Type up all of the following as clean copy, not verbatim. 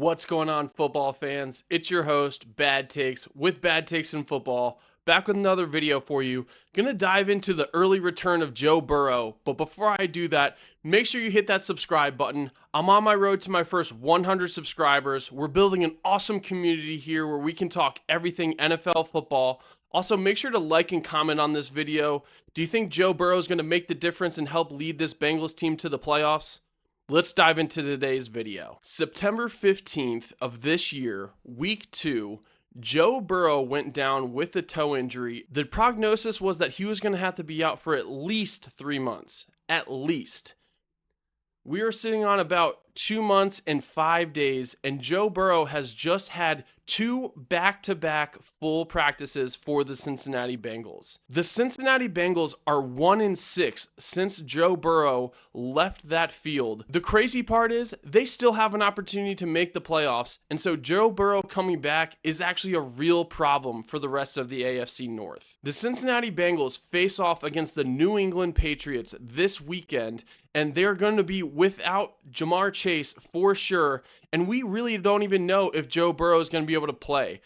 What's going on, football fans? It's your host, Bad Takes, with Bad Takes in Football, back with another video for you. Gonna dive into the early return of Joe Burrow, but before I do that, make sure you hit that subscribe button. I'm on my road to my first 100 subscribers. We're building an awesome community here where we can talk everything NFL football. Also, make sure to like and comment on this video. Do you think Joe Burrow is gonna make the difference and help lead this Bengals team to the playoffs? Let's dive into today's video. September 15th of this year, week 2, Joe Burrow went down with a toe injury. The prognosis was that he was going to have to be out for at least 3 months. At least. We are sitting on about 2 months and 5 days, and Joe Burrow has just had 2 back-to-back full practices for the Cincinnati Bengals. The Cincinnati Bengals are 1-6 since Joe Burrow left that field. The crazy part is they still have an opportunity to make the playoffs, and so Joe Burrow coming back is actually a real problem for the rest of the AFC North. The Cincinnati Bengals face off against the New England Patriots this weekend, and they're going to be without Jamar Chase for sure, and we really don't even know if Joe Burrow is going to be able to play.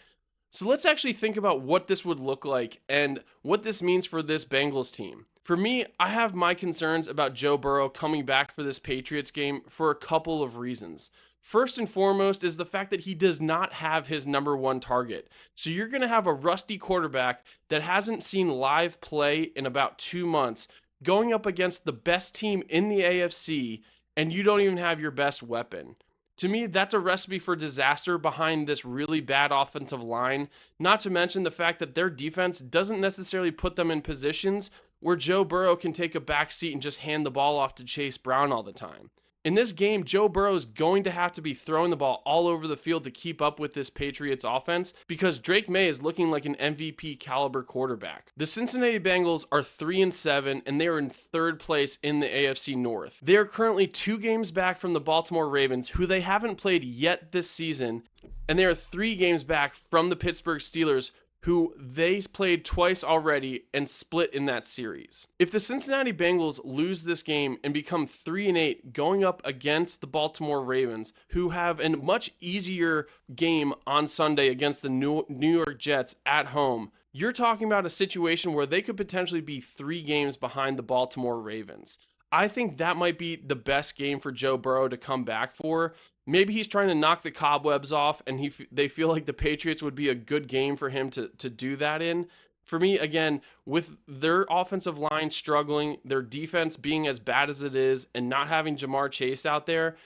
So let's actually think about what this would look like and what this means for this Bengals team. For me, I have my concerns about Joe Burrow coming back for this Patriots game for a couple of reasons. First and foremost is the fact that he does not have his number one target. So you're going to have a rusty quarterback that hasn't seen live play in about 2 months going up against the best team in the AFC, and you don't even have your best weapon. To me, that's a recipe for disaster behind this really bad offensive line, not to mention the fact that their defense doesn't necessarily put them in positions where Joe Burrow can take a back seat and just hand the ball off to Chase Brown all the time. In this game, Joe Burrow is going to have to be throwing the ball all over the field to keep up with this Patriots offense because Drake May is looking like an MVP caliber quarterback. The Cincinnati Bengals are 3-7 and they are in 3rd place in the AFC North. They are currently 2 games back from the Baltimore Ravens, who they haven't played yet this season, and they are 3 games back from the Pittsburgh Steelers, who they played twice already and split in that series. If the Cincinnati Bengals lose this game and become 3-8 going up against the Baltimore Ravens, who have a much easier game on Sunday against the New York Jets at home, you're talking about a situation where they could potentially be 3 games behind the Baltimore Ravens. I think that might be the best game for Joe Burrow to come back for. Maybe he's trying to knock the cobwebs off, and they feel like the Patriots would be a good game for him to do that in. For me, again, with their offensive line struggling, their defense being as bad as it is, and not having Jamar Chase out there,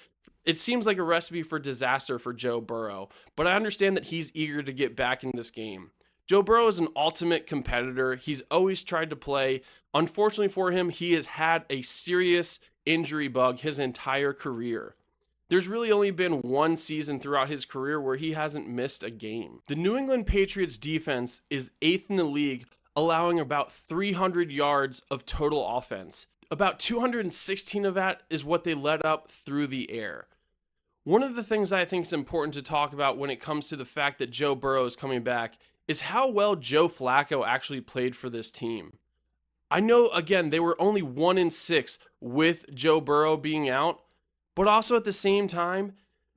it seems like a recipe for disaster for Joe Burrow. But I understand that he's eager to get back in this game. Joe Burrow is an ultimate competitor. He's always tried to play. Unfortunately for him, he has had a serious injury bug his entire career. There's really only been 1 season throughout his career where he hasn't missed a game. The New England Patriots defense is 8th in the league, allowing about 300 yards of total offense. About 216 of that is what they let up through the air. One of the things I think is important to talk about when it comes to the fact that Joe Burrow is coming back is how well Joe Flacco actually played for this team. I know, again, they were only 1-6 with Joe Burrow being out, but also at the same time,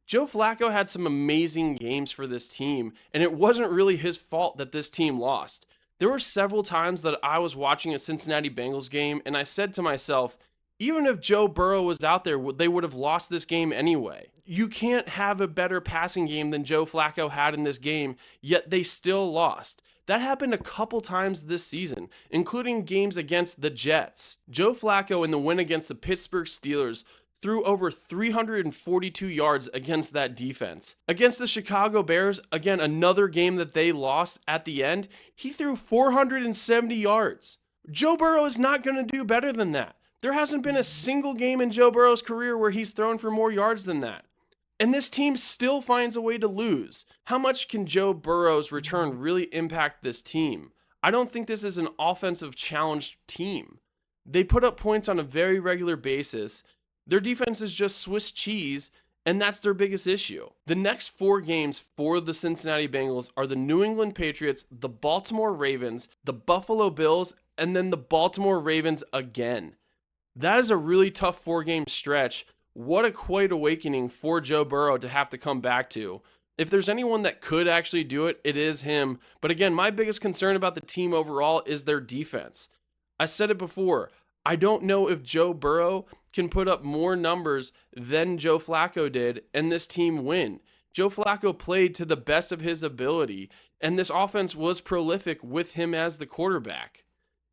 Joe Flacco had some amazing games for this team, and it wasn't really his fault that this team lost. There were several times that I was watching a Cincinnati Bengals game, and I said to myself, even if Joe Burrow was out there, they would have lost this game anyway. You can't have a better passing game than Joe Flacco had in this game, yet they still lost. That happened a couple times this season, including games against the Jets. Joe Flacco in the win against the Pittsburgh Steelers threw over 342 yards against that defense. Against the Chicago Bears, again, another game that they lost at the end, he threw 470 yards. Joe Burrow is not going to do better than that. There hasn't been a single game in Joe Burrow's career where he's thrown for more yards than that. And this team still finds a way to lose. How much can Joe Burrow's return really impact this team? I don't think this is an offensive challenged team. They put up points on a very regular basis. Their defense is just Swiss cheese, and that's their biggest issue. The next 4 games for the Cincinnati Bengals are the New England Patriots, the Baltimore Ravens, the Buffalo Bills, and then the Baltimore Ravens again. That is a really tough 4-game stretch what a quite awakening for Joe Burrow to have to come back to. If there's anyone that could actually do it, it is him. But again, my biggest concern about the team overall is their defense. I said it before. I don't know if Joe Burrow can put up more numbers than Joe Flacco did and this team win. Joe Flacco played to the best of his ability, and this offense was prolific with him as the quarterback.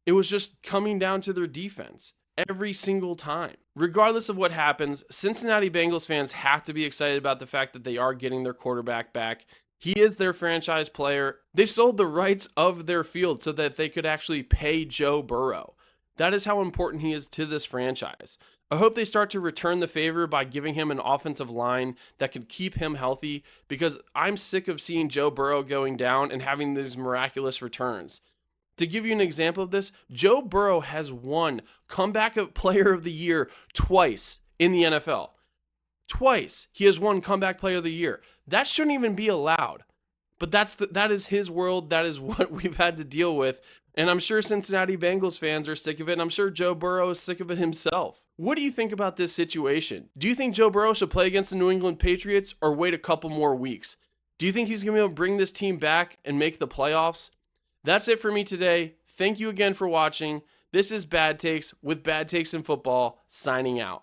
It was just coming down to their defense every single time. Regardless of what happens, Cincinnati Bengals fans have to be excited about the fact that they are getting their quarterback back. He is their franchise player. They sold the rights of their field so that they could actually pay Joe Burrow. That is how important he is to this franchise. I hope they start to return the favor by giving him an offensive line that can keep him healthy, because I'm sick of seeing Joe Burrow going down and having these miraculous returns. To give you an example of this, Joe Burrow has won Comeback Player of the Year twice in the NFL. Twice he has won Comeback Player of the Year. That shouldn't even be allowed. But that is his world. That is what we've had to deal with. And I'm sure Cincinnati Bengals fans are sick of it. And I'm sure Joe Burrow is sick of it himself. What do you think about this situation? Do you think Joe Burrow should play against the New England Patriots or wait a couple more weeks? Do you think he's going to be able to bring this team back and make the playoffs? That's it for me today. Thank you again for watching. This is Bad Takes with Bad Takes in Football, signing out.